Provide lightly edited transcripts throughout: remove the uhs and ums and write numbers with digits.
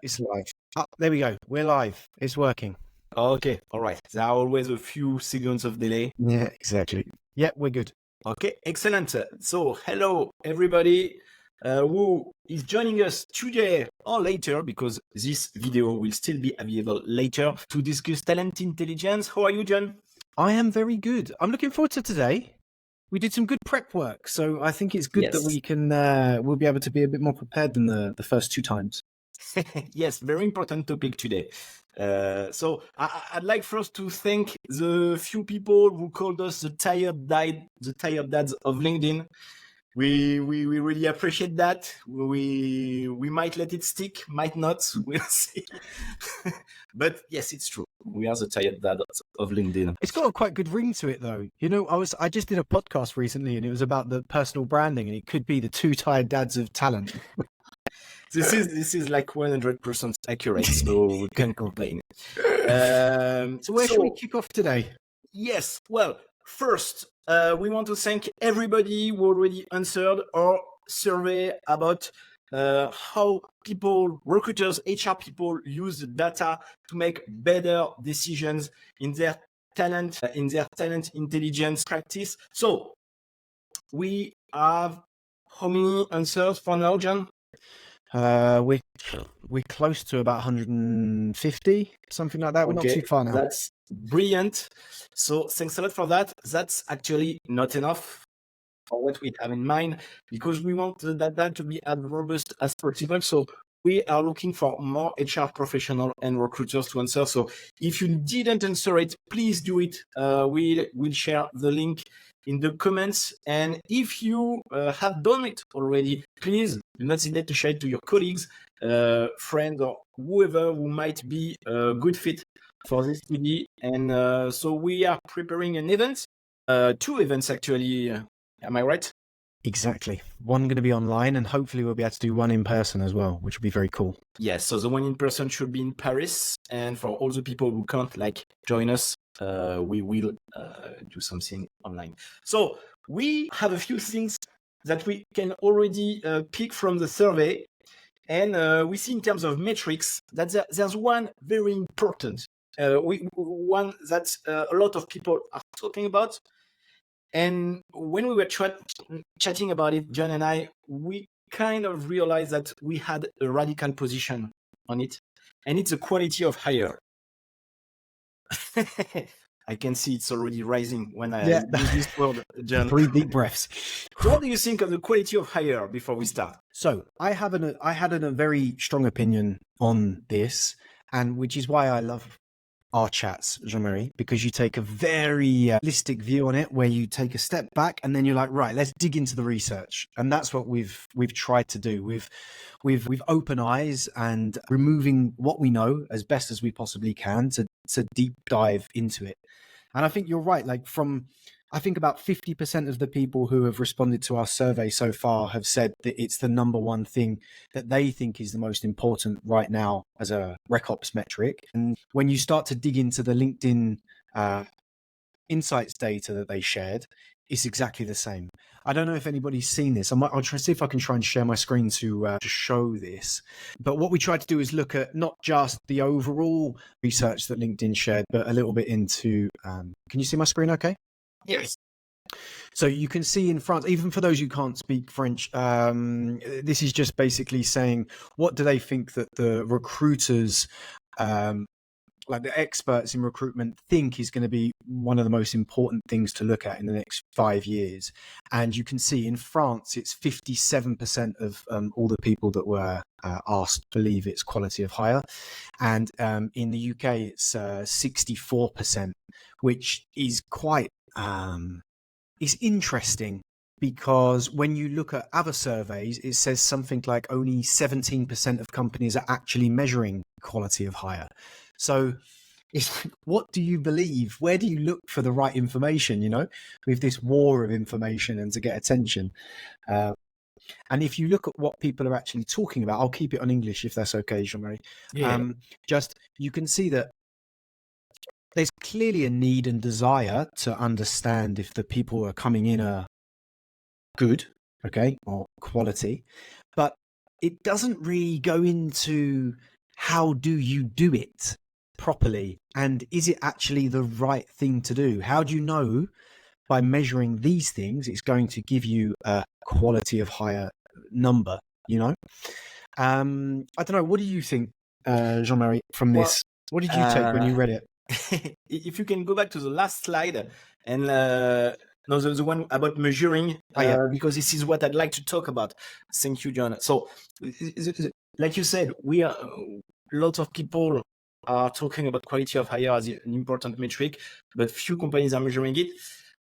It's live. Oh, there we go. We're live. It's working. Okay, all right. There are always a few seconds of delay. Yeah, exactly. Yeah, we're good. Okay, excellent. So, hello everybody who is joining us today or later, because this video will still be available later, to discuss talent intelligence. How are you, John? I am very good. I'm looking forward to today. We did some good prep work, so I think it's good that Yes. we can. We'll be able to be a bit more prepared than the first two times. Yes, very important topic today. So I'd like first to thank the few people who called us the tired dads of LinkedIn. We really appreciate that. We might let it stick, might not. We'll see. But yes, it's true. We are the tired dads of LinkedIn. It's got a quite good ring to it, though. You know, I just did a podcast recently, and it was about the personal branding, and it could be the two tired dads of talent. This is like 100% accurate, so we can't complain. So where should we kick off today? Yes. Well, first, we want to thank everybody who already answered our survey about how people, recruiters, HR people use the data to make better decisions in their talent intelligence practice. So we have how many answers for now, John? We're close to about 150, something like that. We're not too far now. That's brilliant. So thanks a lot for that. That's actually not enough for what we have in mind, because we want the data to be as robust as possible. So we are looking for more HR professional and recruiters to answer. So if you didn't answer it, please do it. We'll share the link in the comments. And if you have done it already, please do not hesitate to share it to your colleagues, friends, or whoever who might be a good fit for this study. And so we are preparing an event, two events actually. Am I right? Exactly. One going to be online, and hopefully we'll be able to do one in person as well, which would be very cool. Yes, so the one in person should be in Paris, and for all the people who can't join us, we will do something online. So we have a few things that we can already pick from the survey, and we see in terms of metrics that there's one very important, one that a lot of people are talking about. And when we were chatting about it, John and I, we kind of realized that we had a radical position on it, and it's the quality of hire. I can see it's already rising when I use this word, John. 3 deep breaths. What do you think of the quality of hire before we start? So I had a very strong opinion on this, and which is why I love our chats, Jean-Marie, because you take a very holistic view on it, where you take a step back and then you're like, right, let's dig into the research. And that's what we've tried to do. We've open eyes and removing what we know as best as we possibly can to deep dive into it. And I think you're right. I think about 50% of the people who have responded to our survey so far have said that it's the number one thing that they think is the most important right now as a RecOps metric. And when you start to dig into the LinkedIn insights data that they shared, it's exactly the same. I don't know if anybody's seen this. I'll try to see if I can try and share my screen to show this. But what we tried to do is look at not just the overall research that LinkedIn shared, but a little bit into, can you see my screen okay? Yes. So you can see in France, even for those who can't speak French, this is just basically saying, what do they think that the recruiters, like the experts in recruitment, think is going to be one of the most important things to look at in the next 5 years. And you can see in France, it's 57% of all the people that were asked believe it's quality of hire. And in the UK, it's 64%, which is quite... it's interesting, because when you look at other surveys, it says something like only 17% of companies are actually measuring quality of hire. So it's like, what do you believe? Where do you look for the right information, with this war of information and to get attention? And if you look at what people are actually talking about, I'll keep it on English if that's okay, Jean-Marie. Yeah. You can see that there's clearly a need and desire to understand if the people who are coming in are good, okay, or quality. But it doesn't really go into how do you do it properly, and is it actually the right thing to do? How do you know by measuring these things it's going to give you a quality of hire number, you know? I don't know, what do you think, Jean-Marie, from Well, this? What did you take when you read it? if you can go back to the last slide and no, the one about measuring, because this is what I'd like to talk about. Thank you, John. So, like you said, we are lots of people are talking about quality of hire as an important metric, but few companies are measuring it.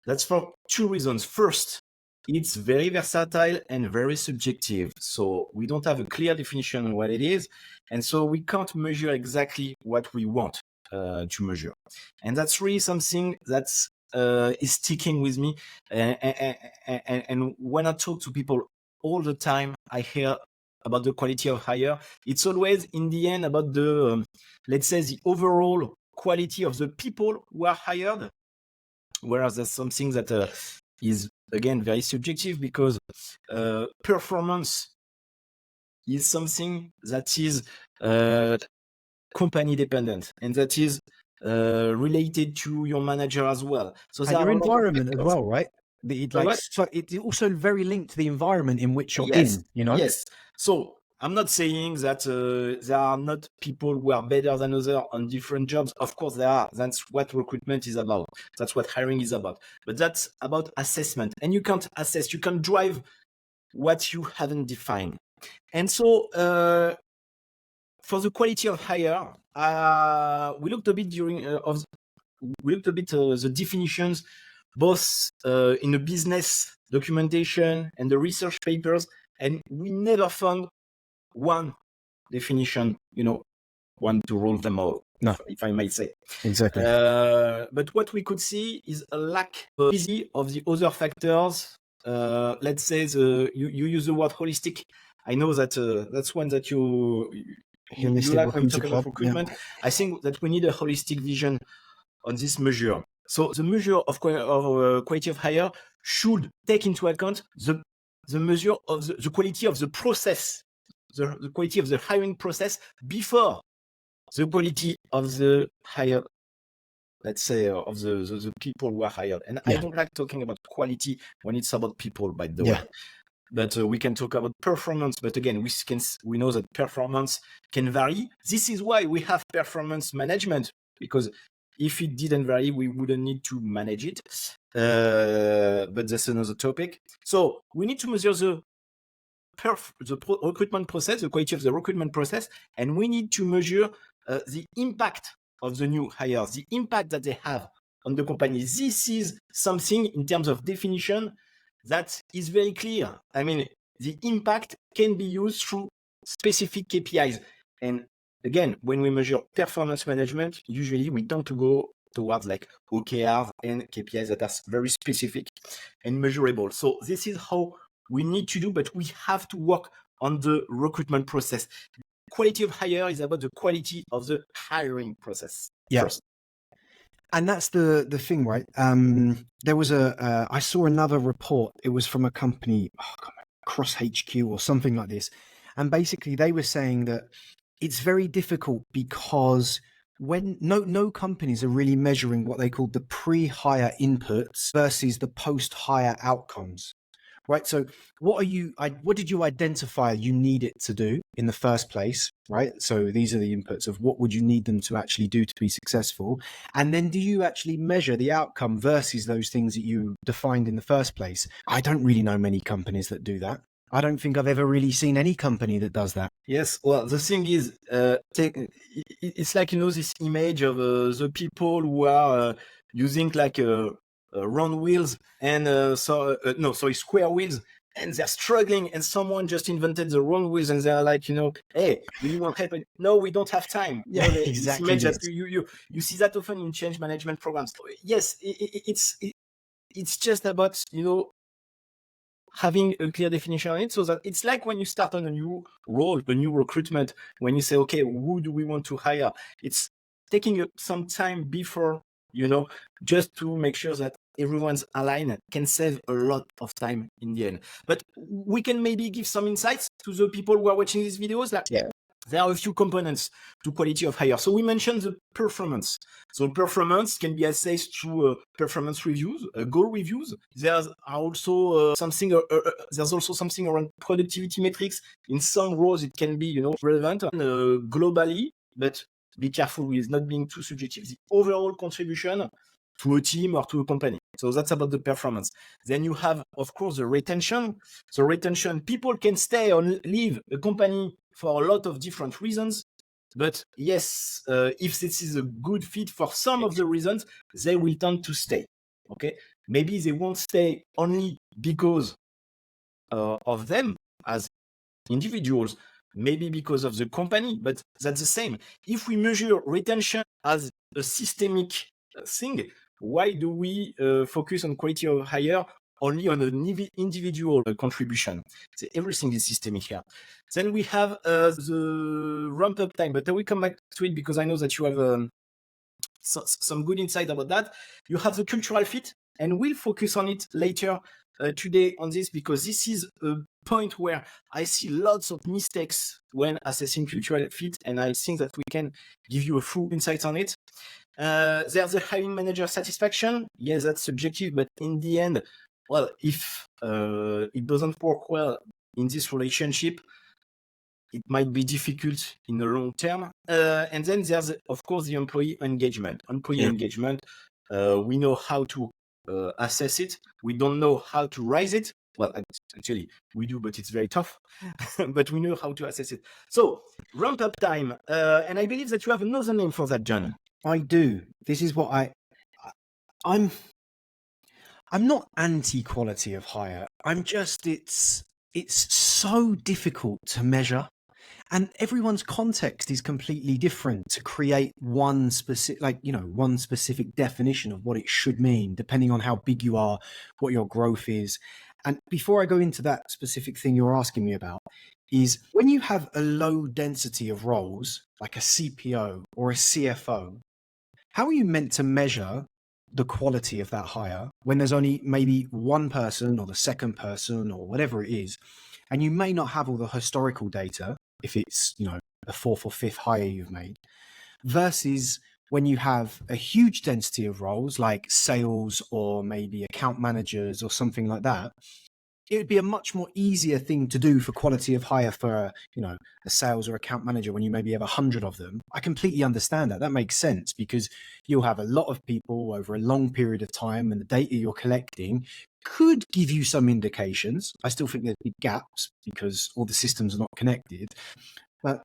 That's for two reasons. First, it's very versatile and very subjective. So we don't have a clear definition on what it is. And so we can't measure exactly what we want to measure. And that's really something that's is sticking with me. And when I talk to people all the time, I hear about the quality of hire. It's always in the end about the, let's say, the overall quality of the people who are hired. Whereas that's something that is, again, very subjective, because performance is something that is company dependent, and that is related to your manager as well. So And your environment as well, right? So it's also very linked to the environment in which you're in, you know? Yes. So I'm not saying that there are not people who are better than others on different jobs. Of course there are. That's what recruitment is about. That's what hiring is about. But that's about assessment. And you can't assess, you can't drive what you haven't defined. And so for the quality of hire, we looked a bit the definitions, both in the business documentation and the research papers, and we never found one definition, one to rule them all, if I might say. Exactly. But what we could see is a lack of the other factors. Let's say you use the word holistic. I know that that's one that you like when you talk about recruitment. Yeah. I think that we need a holistic vision on this measure. So the measure of quality of hire should take into account the measure of the quality of the process, the quality of the hiring process before the quality of the hire, let's say, of the people who are hired. And I don't like talking about quality when it's about people, by the way. But we can talk about performance. But again, we know that performance can vary. This is why we have performance management, because if it didn't vary, we wouldn't need to manage it. But that's another topic. So we need to measure the recruitment process, the quality of the recruitment process, and we need to measure the impact of the new hires, the impact that they have on the company. This is something in terms of definition that is very clear. I mean, the impact can be used through specific KPIs. And again, when we measure performance management, usually we tend to go towards like OKRs and KPIs that are very specific and measurable. So this is how we need to do, but we have to work on the recruitment process. Quality of hire is about the quality of the hiring process first. And that's the thing, right? There was I saw another report. It was from a company, Cross HQ or something like this. And basically they were saying that it's very difficult because when no companies are really measuring what they call the pre-hire inputs versus the post-hire outcomes. Right. So what did you identify you need it to do in the first place? Right. So these are the inputs of what would you need them to actually do to be successful. And then do you actually measure the outcome versus those things that you defined in the first place? I don't really know many companies that do that. I don't think I've ever really seen any company that does that. Yes. Well, the thing is, it's like, this image of the people who are using like round wheels and square wheels, and they're struggling, and someone just invented the round wheels, and they're like, hey, do you want help? No, we don't have time. Yeah, exactly. You see that often in change management programs. Yes, it's just about having a clear definition on it, so that it's like when you start on a new role, a new recruitment, when you say, okay, who do we want to hire? It's taking some time before just to make sure that everyone's aligned, can save a lot of time in the end. But we can maybe give some insights to the people who are watching these videos. Like, there are a few components to quality of hire. So we mentioned the performance. So performance can be assessed through performance reviews, goal reviews. There's also there's also something around productivity metrics. In some roles, it can be relevant globally, but be careful with not being too subjective. The overall contribution to a team or to a company. So that's about the performance. Then you have, of course, the retention. So retention, people can stay or leave a company for a lot of different reasons. But yes, if this is a good fit for some of the reasons, they will tend to stay. Okay, maybe they won't stay only because of them as individuals, maybe because of the company, but that's the same. If we measure retention as a systemic thing, why do we focus on quality of hire only on an individual contribution? So everything is systemic here. Then we have the ramp-up time, but I will come back to it because I know that you have some good insight about that. You have the cultural fit, and we'll focus on it later today on this, because this is a point where I see lots of mistakes when assessing cultural fit, and I think that we can give you a full insight on it. There's the hiring manager satisfaction. Yes, that's subjective, but in the end, well, if it doesn't work well in this relationship, it might be difficult in the long term. And then there's, of course, the employee engagement. Engagement, we know how to assess it. We don't know how to raise it. Well, actually, we do, but it's very tough. But we know how to assess it. So, ramp-up time. And I believe that you have another name for that, John. I do. This is what I'm not anti-quality of hire. I'm just it's so difficult to measure, and everyone's context is completely different to create one specific definition of what it should mean, depending on how big you are, what your growth is. And before I go into that specific thing you're asking me about, is when you have a low density of roles, like a CPO or a CFO, how are you meant to measure the quality of that hire when there's only maybe one person or the second person or whatever it is, and you may not have all the historical data if it's, a fourth or fifth hire you've made, versus when you have a huge density of roles like sales or maybe account managers or something like that? It would be a much more easier thing to do for quality of hire for a sales or account manager when you maybe have 100 of them. I completely understand that. That makes sense because you'll have a lot of people over a long period of time, and the data you're collecting could give you some indications. I still think there's big gaps because all the systems are not connected. But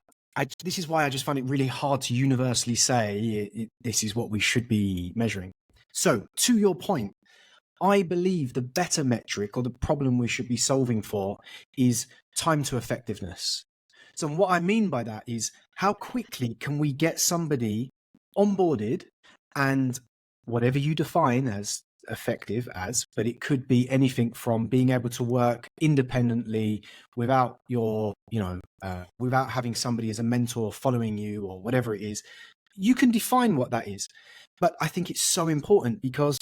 this is why I just find it really hard to universally say this is what we should be measuring. So to your point, I believe the better metric, or the problem we should be solving for, is time to effectiveness. So what I mean by that is, how quickly can we get somebody onboarded, and whatever you define as effective as, but it could be anything from being able to work independently without without having somebody as a mentor following you or whatever it is. You can define what that is. But I think it's so important because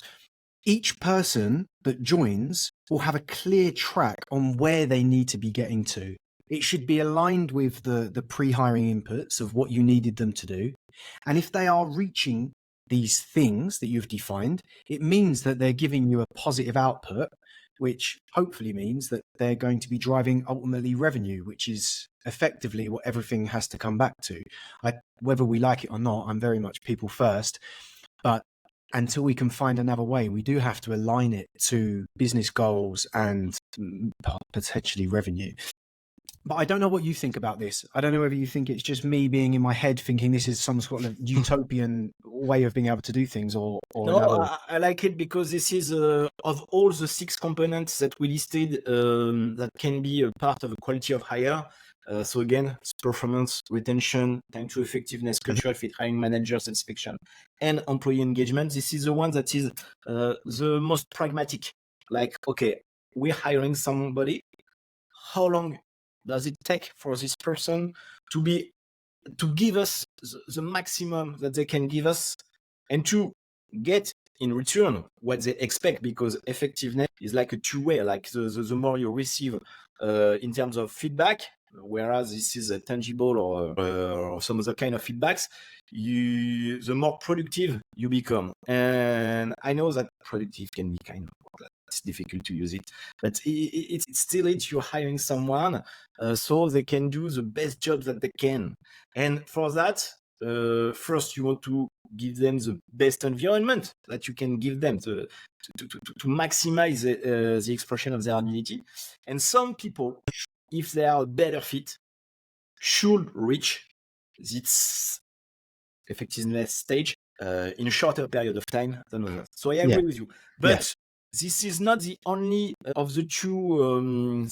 each person that joins will have a clear track on where they need to be getting to. It should be aligned with the pre-hiring inputs of what you needed them to do. And if they are reaching these things that you've defined, it means that they're giving you a positive output, which hopefully means that they're going to be driving ultimately revenue, which is effectively what everything has to come back to. Whether we like it or not, I'm very much people first. But until we can find another way, we do have to align it to business goals and potentially revenue. But I don't know what you think about this. I don't know whether you think it's just me being in my head thinking this is some sort of utopian way of being able to do things, or no, I like it because this is of all the 6 components that we listed that can be a part of a quality of hire. So again, it's performance, retention, time to effectiveness, cultural fit, hiring manager satisfaction, and employee engagement. This is the one that is the most pragmatic. Like, okay, we're hiring somebody. How long does it take for this person to give us the maximum that they can give us, and to get in return what they expect, because effectiveness is like a two-way. Like the more you receive in terms of feedback, whereas this is a tangible or some other kind of feedbacks, the more productive you become. And I know that productive can be kind of, it's difficult to use it, but it's still you're hiring someone so they can do the best job that they can. And for that, first you want to give them the best environment that you can give them to maximize the expression of their ability. And some people, if they are a better fit, should reach this effectiveness stage in a shorter period of time than others. So I agree with you. But this is not the only of the two,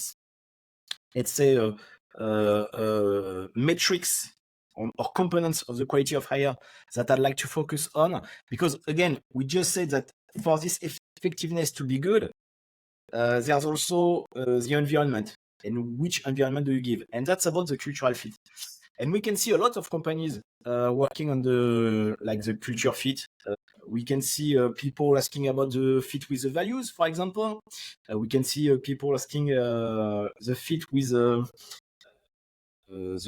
let's say, metrics or components of the quality of hire that I'd like to focus on. Because again, we just said that for this effectiveness to be good, there's also the environment. And which environment do you give? And that's about the cultural fit. And we can see a lot of companies working on the culture fit. We can see people asking about the fit with the values, for example. We can see people asking the fit with the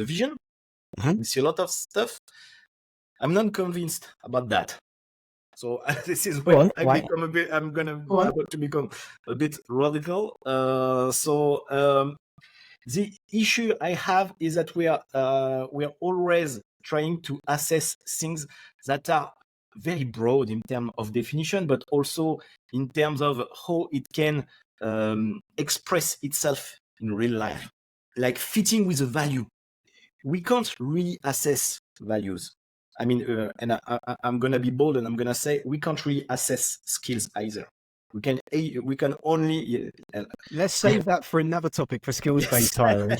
vision. We see a lot of stuff. I'm not convinced about that. So this is where I'm gonna to become a bit radical. The issue I have is that we are always trying to assess things that are very broad in terms of definition, but also in terms of how it can express itself in real life, like fitting with a value. We can't really assess values. I mean, and I'm gonna be bold and I'm gonna say we can't really assess skills either. We can only let's save that for another topic for skills-based hiring.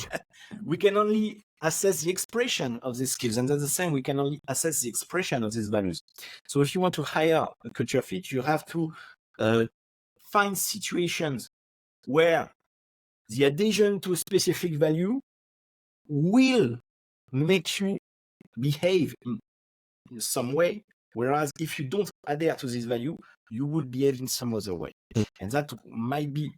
We can only assess the expression of these skills, and that's the same. We can only assess the expression of these values. So if you want to hire a culture fit, you have to find situations where the adhesion to a specific value will make you behave in some way, whereas if you don't adhere to this value, you will behave in some other way. And that might be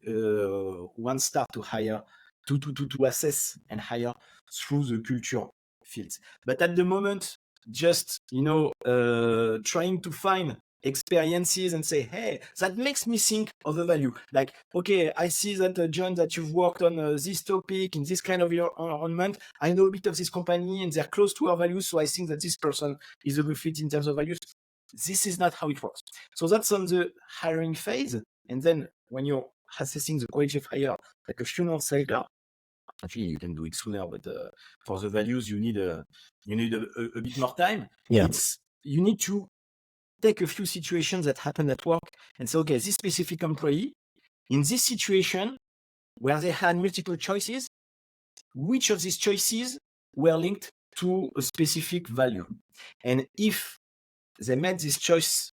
one start to hire, to assess and hire through the culture fields. But at the moment, just, trying to find experiences and say, hey, that makes me think of the value. Like, okay, I see that, John, that you've worked on this topic in this kind of environment. I know a bit of this company and they're close to our values. So I think that this person is a good fit in terms of values. This is not how it works. So that's on the hiring phase. And then when you're assessing the quality of hire, like a few months later, actually you can do it sooner, but for the values, you need a bit more time. You need to take a few situations that happen at work and say, okay, this specific employee, in this situation where they had multiple choices, which of these choices were linked to a specific value? And if they made this choice,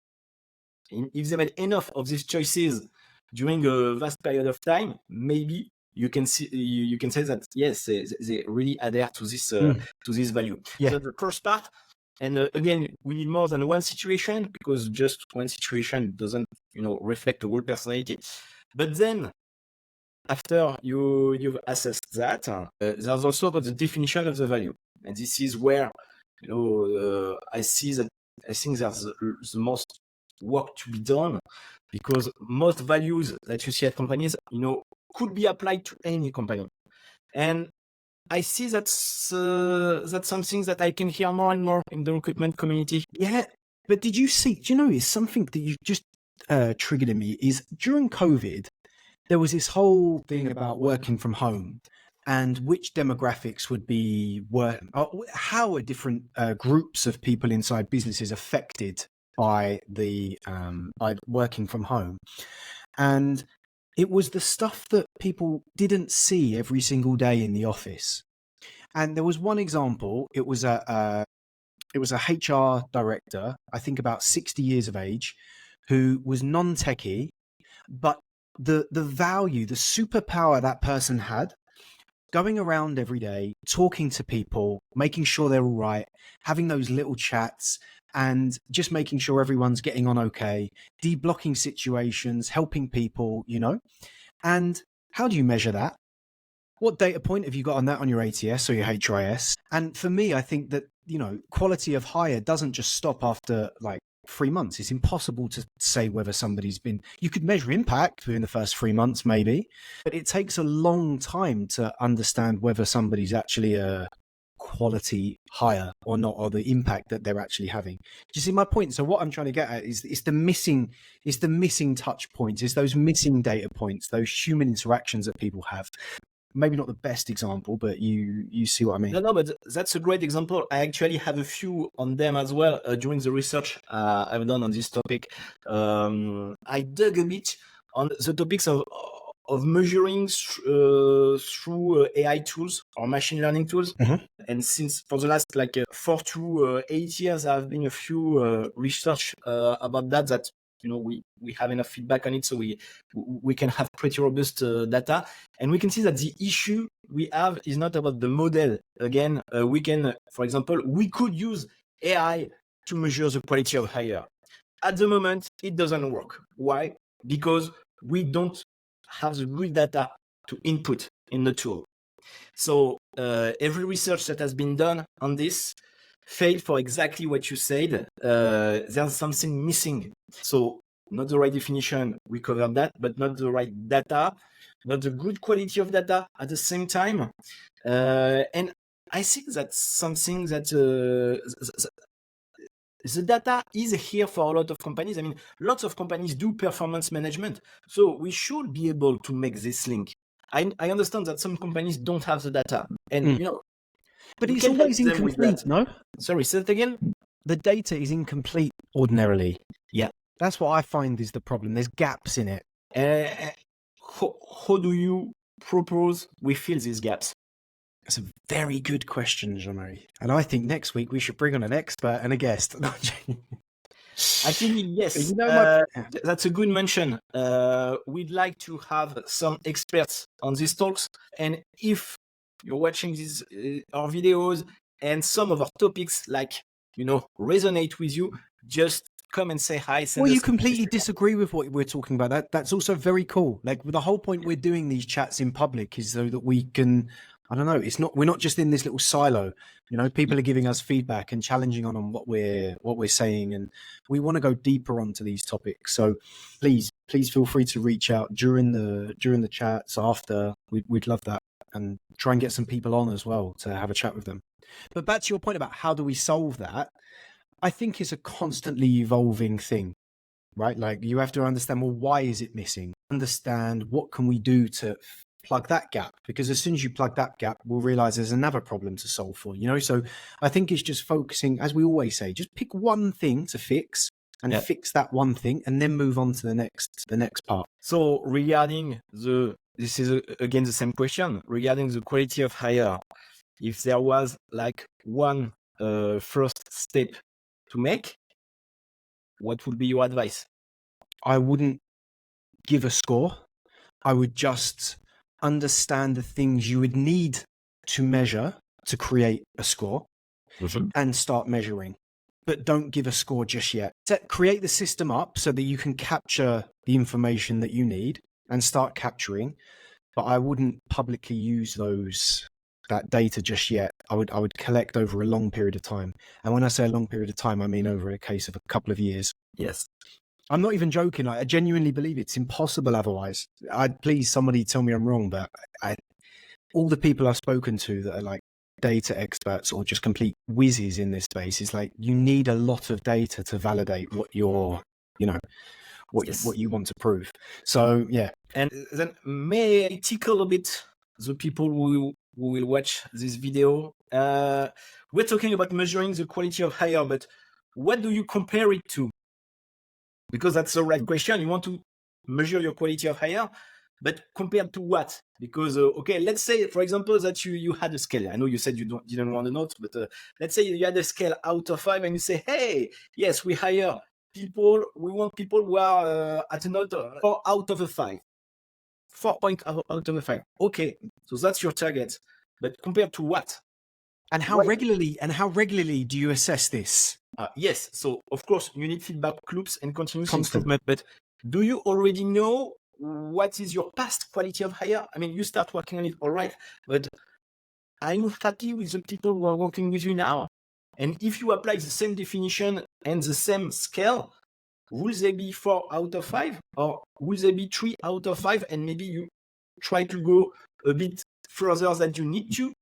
if they made enough of these choices during a vast period of time, maybe you can say that yes, they really adhere to this value. So the first part, and again, we need more than one situation, because just one situation doesn't reflect the whole personality. But then after you've assessed that, there's also about the definition of the value, and this is where I think there's the most work to be done, because most values that you see at companies, could be applied to any company. And I see that's something that I can hear more and more in the recruitment community. Yeah, but did you see, it's something that you just triggered in me is during COVID, there was this whole thing about working from home and which demographics would be how are different groups of people inside businesses affected by the by working from home. And it was the stuff that people didn't see every single day in the office. And there was one example. It was a HR director, I think about 60 years of age, who was non-techie, but the value, the superpower that person had, going around every day, talking to people, making sure they're all right, having those little chats, and just making sure everyone's getting on okay, deblocking situations, helping people, And how do you measure that? What data point have you got on that on your ATS or your HRIS? And for me, I think that, quality of hire doesn't just stop after like 3 months. It's impossible to say whether somebody's been, you could measure impact within the first 3 months, maybe, but it takes a long time to understand whether somebody's actually a quality hire or not, or the impact that they're actually having. Do you see my point? So what I'm trying to get at is it's the missing touch points, it's those missing data points, those human interactions that people have. Maybe not the best example, but you see what I mean. No, but that's a great example. I actually have a few on them as well during the research I've done on this topic. I dug a bit on the topics of measuring through AI tools or machine learning tools. Mhm. And since for the last 4 to 8 years, there have been a few research about that we have enough feedback on it, so we can have pretty robust data, and we can see that the issue we have is not about the model. Again, we can, for example, we could use AI to measure the quality of hire. At the moment, it doesn't work. Why? Because we don't have the good data to input in the tool. So every research that has been done on this failed for exactly what you said. There's something missing. So not the right definition, we covered that, but not the right data, not the good quality of data at the same time. And I think that's something that the data is here for a lot of companies. I mean, lots of companies do performance management. So we should be able to make this link. I understand that some companies don't have the data. And, but we it's can help always them with incomplete, that. no? Sorry, say that again? The data is incomplete ordinarily. Yeah. That's what I find is the problem. There's gaps in it. How do you propose we fill these gaps? That's a very good question, Jean-Marie. And I think next week we should bring on an expert and a guest. Actually, yes. That's a good mention. We'd like to have some experts on these talks. And if you're watching these our videos and some of our topics resonate with you, just come and say hi. Well, you completely disagree with what we're talking about. That's also very cool. Like, the whole point we're doing these chats in public is so that we can, I don't know, we're not just in this little silo. People are giving us feedback and challenging on what we're saying, and we want to go deeper onto these topics. So please feel free to reach out during the chats after. We'd love that, and try and get some people on as well to have a chat with them. But back to your point about how do we solve that, I think it's a constantly evolving thing, right? Like, you have to understand, well, why is it missing? Understand what can we do to plug that gap, because as soon as you plug that gap, we'll realize there's another problem to solve for, So I think it's just focusing, as we always say, just pick one thing to fix and fix that one thing, and then move on to the next part. So regarding this is again the same question regarding the quality of hire. If there was one first step to make, what would be your advice? I wouldn't give a score. I would just understand the things you would need to measure to create a score, and start measuring. But don't give a score just yet. Create the system up so that you can capture the information that you need and start capturing. But I wouldn't publicly use that data just yet. I would collect over a long period of time. And when I say a long period of time, I mean over a case of a couple of years. Yes. I'm not even joking. I genuinely believe it's impossible otherwise. Please, somebody tell me I'm wrong, but all the people I've spoken to that are data experts or just complete whizzes in this space is you need a lot of data to validate what you're, what you want to prove. So, yeah. And then may I tickle a bit the people who will watch this video? We're talking about measuring the quality of hire, but what do you compare it to? Because that's the right question. You want to measure your quality of hire, but compared to what? Because, let's say, for example, that you had a scale. I know you said you didn't want to note, but let's say you had a scale out of 5 and you say, hey, yes, we hire people. We want people who are at a note 4 out of a 5. 4 points out of a 5. Okay, so that's your target. But compared to what? And how regularly do you assess this? Yes. So of course you need feedback loops and continuous Constant. improvement. But do you already know what is your past quality of hire? I mean, you start working on it, all right. But are you happy with the people who are working with you now? And if you apply the same definition and the same scale, will they be 4 out of 5, or will they be 3 out of 5? And maybe you try to go a bit further than you need to.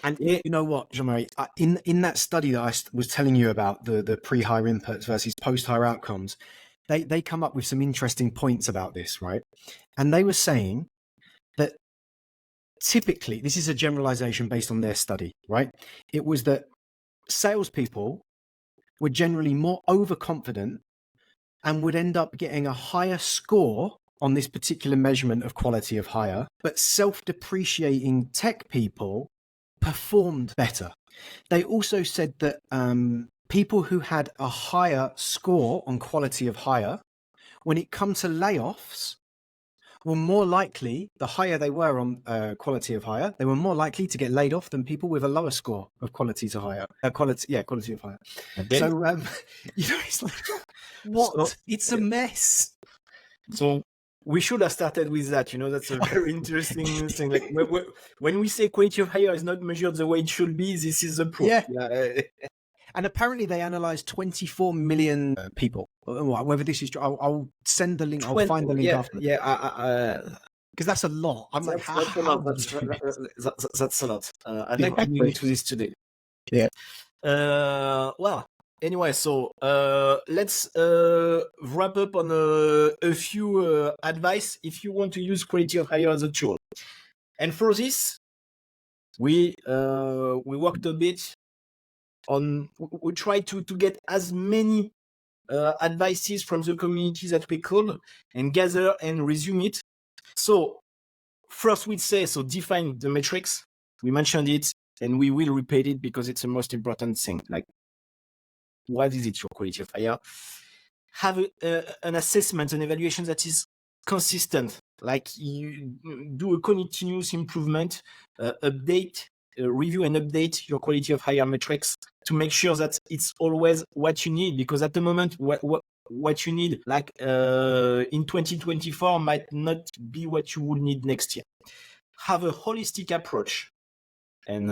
And you know what, Jean-Marie, in that study that I was telling you about, the pre-hire inputs versus post-hire outcomes, they come up with some interesting points about this, right? And they were saying that typically, this is a generalization based on their study, right? It was that salespeople were generally more overconfident and would end up getting a higher score on this particular measurement of quality of hire, but self-depreciating tech people performed better. They also said that people who had a higher score on quality of hire, when it comes to layoffs, were more likely, the higher they were on quality of hire, they were more likely to get laid off than people with a lower score of quality to hire. Quality of hire. Okay. So, you know, it's like, what? So, it's a mess. So we should have started with that. You know, that's a very interesting thing. Like when we say quality of hire is not measured the way it should be, this is the proof. Yeah. And apparently they analyzed 24 million people. Whether this is true, I'll send the link. I'll find the link after. Yeah. Because that's a lot. I'm like, that's a lot. That's a lot. I'd like to go into this today. Yeah. Well, anyway, so let's wrap up on a few advice if you want to use quality of hire as a tool. And for this, we worked a bit on. We tried to get as many advices from the community that we could and gather and resume it. So first we'd say, so define the metrics. We mentioned it and we will repeat it because it's the most important thing. Like, what is it, your quality of hire? Have an assessment, an evaluation that is consistent. Like you do a continuous improvement, update, review and update your quality of hire metrics to make sure that it's always what you need. Because at the moment, what you need, like in 2024, might not be what you would need next year. Have a holistic approach, and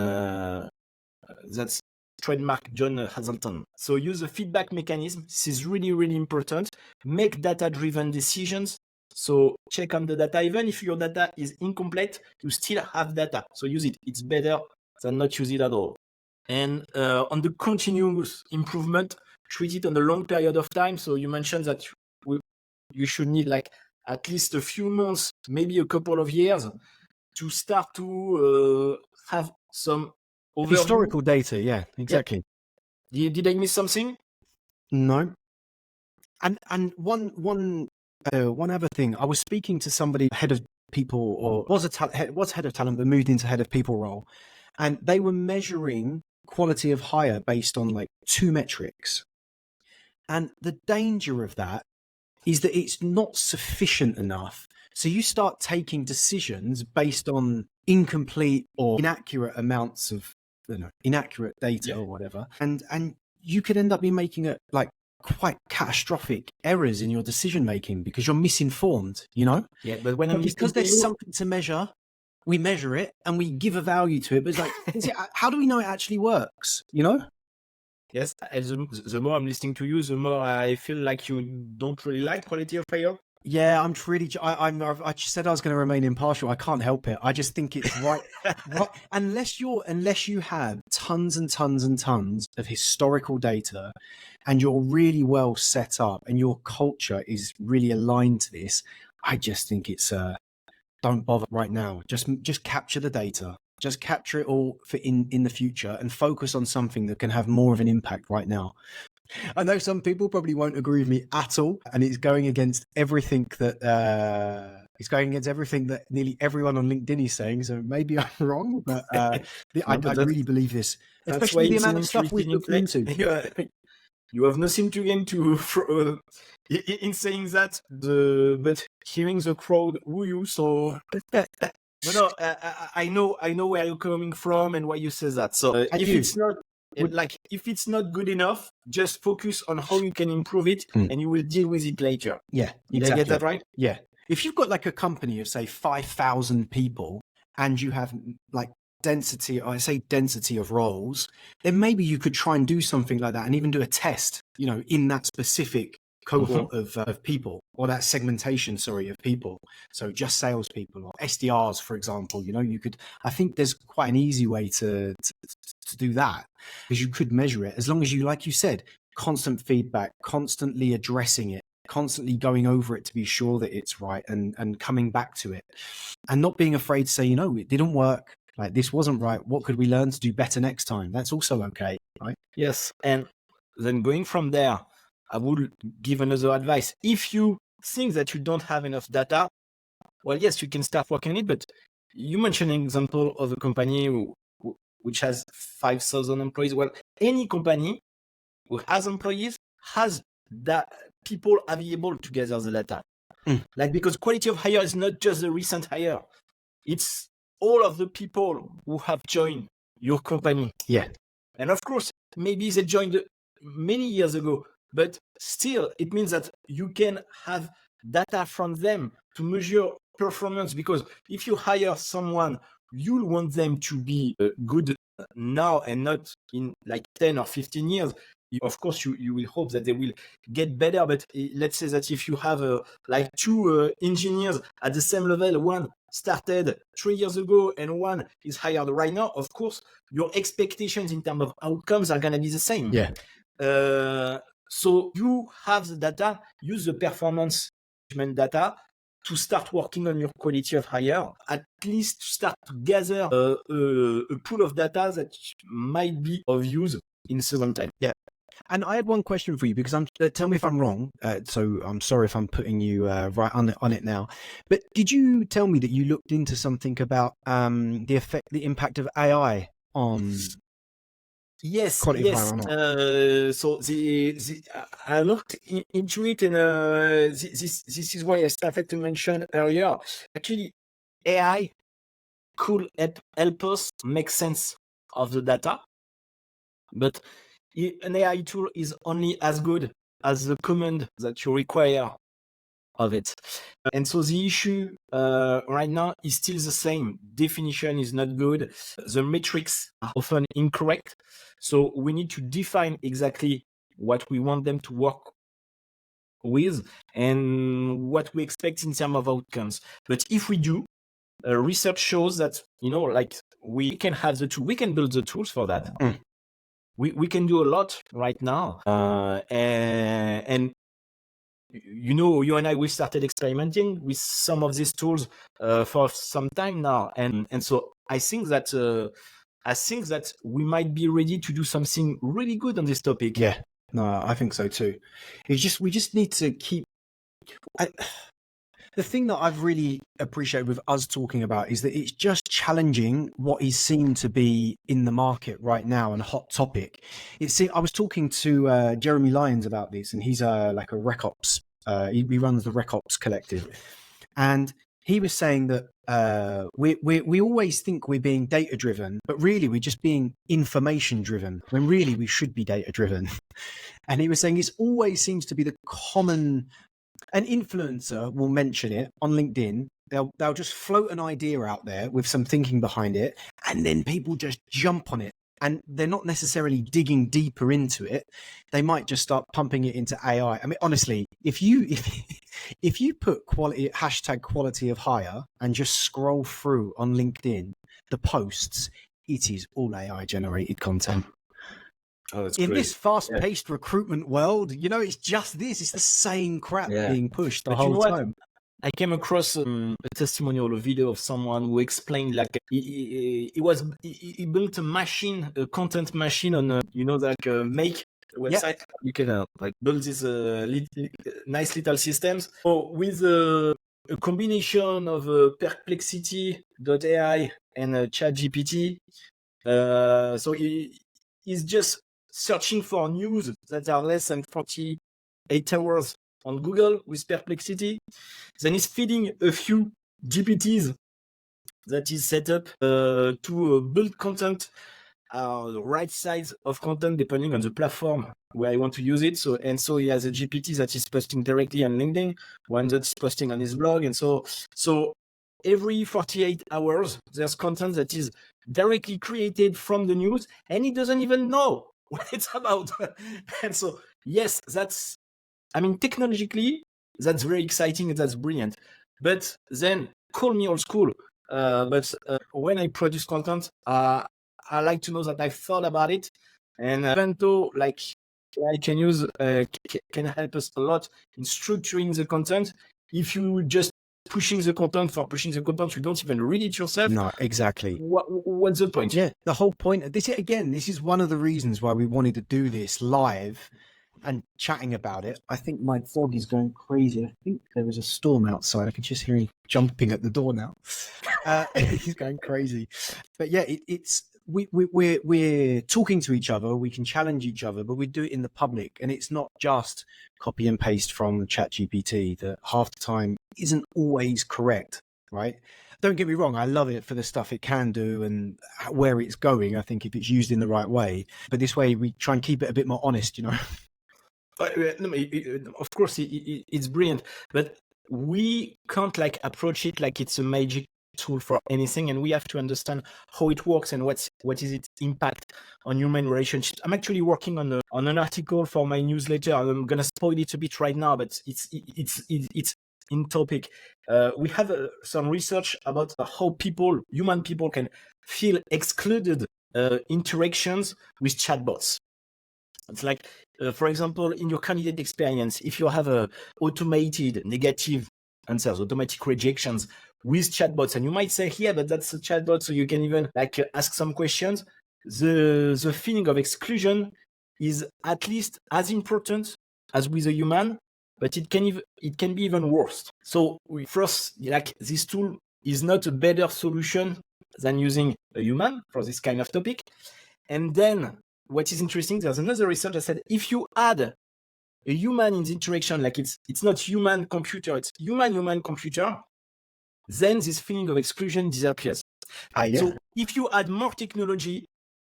that's trademark John Hazelton. So use a feedback mechanism. This is really, really important. Make data-driven decisions. So check on the data. Even if your data is incomplete, you still have data. So use it. It's better than not use it at all. And on the continuous improvement, treat it on a long period of time. So you mentioned that you should need like at least a few months, maybe a couple of years to start to have some overview. Historical data. Yeah, exactly. Yeah. Did I miss something? No. And one other thing, I was speaking to somebody, head of people, or was head of talent, but moved into head of people role, and they were measuring quality of hire based on like 2 metrics. And the danger of that is that it's not sufficient enough. So you start taking decisions based on incomplete or inaccurate amounts of, inaccurate data or whatever, and you could end up making it like quite catastrophic errors in your decision making because you're misinformed, you know? Yeah, but because there's something to measure, we measure it and we give a value to it. But it's like, how do we know it actually works? You know? Yes. The more I'm listening to you, the more I feel like you don't really like quality of hire. Yeah, I just said I was going to remain impartial. I can't help it. I just think it's right. Unless you have tons and tons and tons of historical data, and you're really well set up, and your culture is really aligned to this, I just think it's don't bother right now. Just capture the data. Just capture it all for in the future, and focus on something that can have more of an impact right now. I know some people probably won't agree with me at all, and it's going against everything that nearly everyone on LinkedIn is saying. So maybe I'm wrong, but I really believe this, especially the amount of stuff we've looked into. You have nothing to gain in saying that. But hearing the crowd woo you, so. No, I know where you're coming from and why you say that. So if it's not Like if it's not good enough, just focus on how you can improve it, and you will deal with it later. Yeah, Did I get that right? Yeah. If you've got like a company of say 5,000 people and you have like density of roles, then maybe you could try and do something like that and even do a test, in that specific cohort of people, or that segmentation, of people. So just salespeople or SDRs, for example, I think there's quite an easy way to do that, because you could measure it as long as you, like you said, constant feedback, constantly addressing it, constantly going over it to be sure that it's right, and coming back to it, and not being afraid to say, it didn't work. Like, this wasn't right. What could we learn to do better next time? That's also okay, right? Yes. And then going from there, I would give another advice. If you think that you don't have enough data, well, yes, you can start working on it. But you mentioned an example of a company which has 5,000 employees. Well, any company who has employees has that people available to gather the data. Like, because quality of hire is not just the recent hire. It's all of the people who have joined your company. Yeah. And of course, maybe they joined many years ago, but still, it means that you can have data from them to measure performance. Because if you hire someone, you'll want them to be good now and not in like 10 or 15 years. Of course, you will hope that they will get better. But let's say that if you have like two engineers at the same level, one started 3 years ago and one is hired right now, of course, your expectations in terms of outcomes are going to be the same. Yeah. So you have the data, use the performance management data to start working on your quality of hire, at least to start to gather a pool of data that might be of use in a second time. Yeah. And I had one question for you, because tell me if I'm wrong. So I'm sorry if I'm putting you right on it now. But did you tell me that you looked into something about the impact of AI on quality of hire or not? So I looked into it, and this is why I started to mention earlier. Actually, AI could help us make sense of the data, but an AI tool is only as good as the command that you require of it. And so the issue right now is still the same. Definition is not good. The metrics are often incorrect. So we need to define exactly what we want them to work with and what we expect in terms of outcomes. But if we do, research shows that, like, we can have the tool, we can build the tools for that. We can do a lot right now. And you and I, we started experimenting with some of these tools for some time now. And so I think that we might be ready to do something really good on this topic. Yeah, no, I think so too. We just need to keep. The thing that I've really appreciated with us talking about is that it's just challenging what is seen to be in the market right now and a hot topic. I was talking to Jeremy Lyons about this, and he's like a RecOps. He runs the RecOps Collective, and he was saying that we always think we're being data driven, but really we're just being information driven, when really we should be data driven. And he was saying it always seems to be the common. An influencer will mention it on LinkedIn. They'll just float an idea out there with some thinking behind it, and then people just jump on it. And they're not necessarily digging deeper into it. They might just start pumping it into AI. I mean, honestly, if you put #quality of hire and just scroll through on LinkedIn, the posts, it is all AI generated content. Oh, that's in great. This fast-paced recruitment world, it's just this. It's the same crap being pushed the whole time. I came across a testimonial, a video of someone who explained, like, he built a content machine on make website. Yeah. You can build these nice little systems. So with a combination of Perplexity.ai and ChatGPT, so he's just searching for news that are less than 48 hours on Google with Perplexity. Then he's feeding a few GPTs that is set up to build content the right size of content depending on the platform where I want to use it. So he has a GPT that is posting directly on LinkedIn, one that's posting on his blog, and so every 48 hours there's content that is directly created from the news, and he doesn't even know what it's about. And so yes, technologically that's very exciting and that's brilliant. But then call me old school. But when I produce content, I like to know that I've thought about it, and even though like I can use can help us a lot in structuring the content. If you just pushing the content for pushing the content, you don't even read it yourself. No, exactly. What's the point? Yeah, the whole point. This is one of the reasons why we wanted to do this live and chatting about it. I think my dog is going crazy. I think there was a storm outside. I can just hear him jumping at the door now. He's going crazy. But yeah, we're talking to each other. We can challenge each other, but we do it in the public, and it's not just copy and paste from ChatGPT that half the time isn't always correct, right? Don't get me wrong, I love it for the stuff it can do and where it's going. I think if it's used in the right way, but this way we try and keep it a bit more honest, you know. Of course, it's brilliant, but we can't like approach it like it's a magic tool for anything, and we have to understand how it works and what is its impact on human relationships. I'm actually working on an article for my newsletter. I'm gonna spoil it a bit right now, but it's in topic. We have some research about how human people can feel excluded interactions with chatbots. It's like, for example, in your candidate experience, if you have automated negative answers, automatic rejections with chatbots, and you might say, yeah, but that's a chatbot, so you can even like ask some questions. The feeling of exclusion is at least as important as with a human, but it can be even worse. So this tool is not a better solution than using a human for this kind of topic. And then what is interesting, there's another research that said if you add a human in the interaction, like it's not human computer, it's human computer, then this feeling of exclusion disappears. Yeah. So if you add more technology,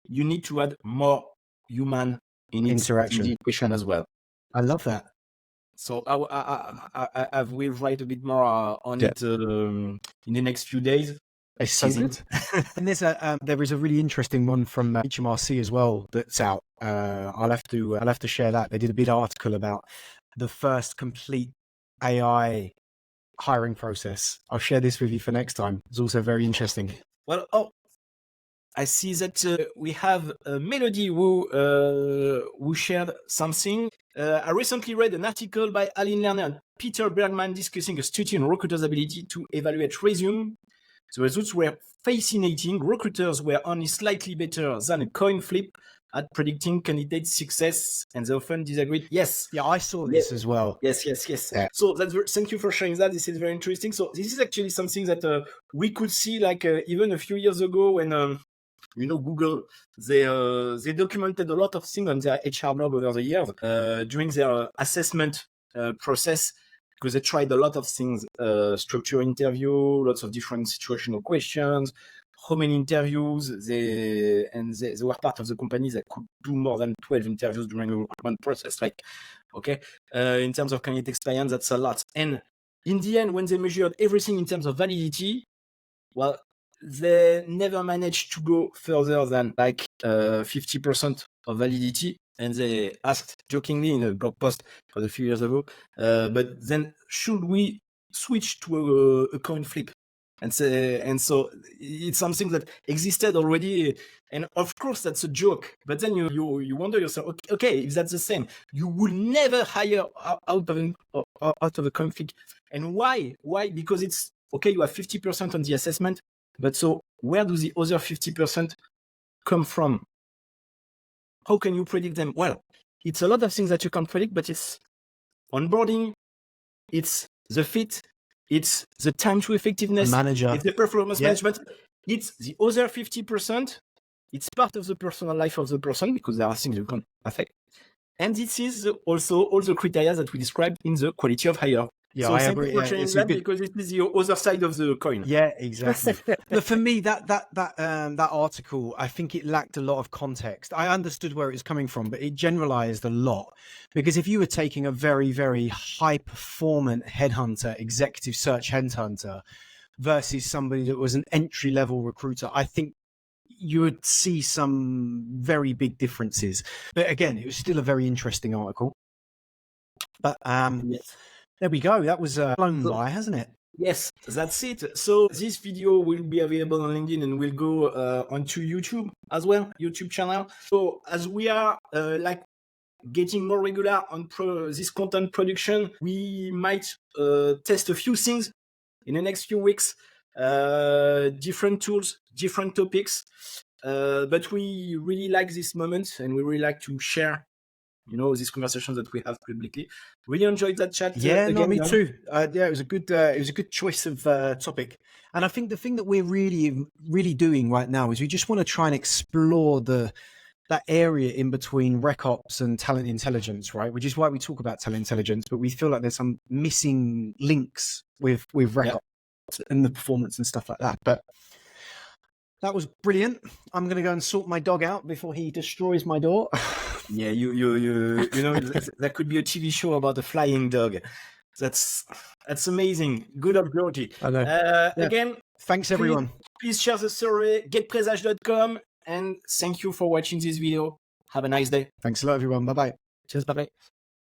you need to add more human in interaction in the equation as well. I love that. So I will write a bit more on it in the next few days. It's so good. And there is a really interesting one from HMRC as well that's out. I'll have to share that. They did a big article about the first complete AI hiring process. I'll share this with you for next time. It's also very interesting. Well, I see that we have Melody who shared something. I recently read an article by Aline Lerner and Peter Bergman discussing a study on recruiters' ability to evaluate resume. The results were fascinating. Recruiters were only slightly better than a coin flip at predicting candidate success, and they often disagreed. Yes. Yeah, I saw this as well. Yes. Yeah. So thank you for sharing that. This is very interesting. So this is actually something that we could see like even a few years ago when Google, they documented a lot of things on their HR blog over the years during their assessment process, because they tried a lot of things, structure interview, lots of different situational questions, how many interviews they were part of the company that could do more than 12 interviews during a recruitment process. Like, okay, in terms of candidate experience, that's a lot. And in the end, when they measured everything in terms of validity, well, they never managed to go further than like 50% of validity. And they asked jokingly in a blog post for a few years ago, but then should we switch to a coin flip? And so it's something that existed already. And of course, that's a joke. But then you wonder yourself, okay, if that's the same, you will never hire out of a coin flip. And why? Why? Because it's okay, you have 50% on the assessment, but so where do the other 50% come from? How can you predict them? Well, it's a lot of things that you can't predict, but it's onboarding, it's the fit, it's the time to effectiveness, manager, it's the performance management, it's the other 50%, it's part of the personal life of the person, because there are things you can't affect. And this is also all the criteria that we described in the quality of hire. Yeah, So I thank you agree. for Yeah, sharing it's a that good. because it is the other side of the coin. Yeah, exactly. But for me, that article, I think it lacked a lot of context. I understood where it was coming from, but it generalized a lot. Because if you were taking a very, very high performant headhunter, executive search headhunter, versus somebody that was an entry level recruiter, I think you would see some very big differences. But again, it was still a very interesting article. But Yes. there we go. That was blown So, by, hasn't it? yes, that's it. So this video will be available on LinkedIn and will go onto YouTube as well, YouTube channel. So as we are like getting more regular on this content production, we might test a few things in the next few weeks, different tools, different topics. But we really like this moment and we really like to share, these conversations that we have publicly. Really enjoyed that chat. Yeah, no, again, me Jan. too. Yeah, it was a good choice of topic. And I think the thing that we're really doing right now is we just want to try and explore that area in between rec ops and talent intelligence, right? Which is why we talk about talent intelligence, but we feel like there's some missing links with rec ops and the performance and stuff like that. But that was brilliant. I'm going to go and sort my dog out before he destroys my door. Yeah, that could be a TV show about a flying dog. That's amazing. Good of Georgie. I know. Again, Thanks everyone. please share the survey, getpresage.com, and thank you for watching this video. Have a nice day. Thanks a lot, everyone. Bye bye. Cheers, bye-bye.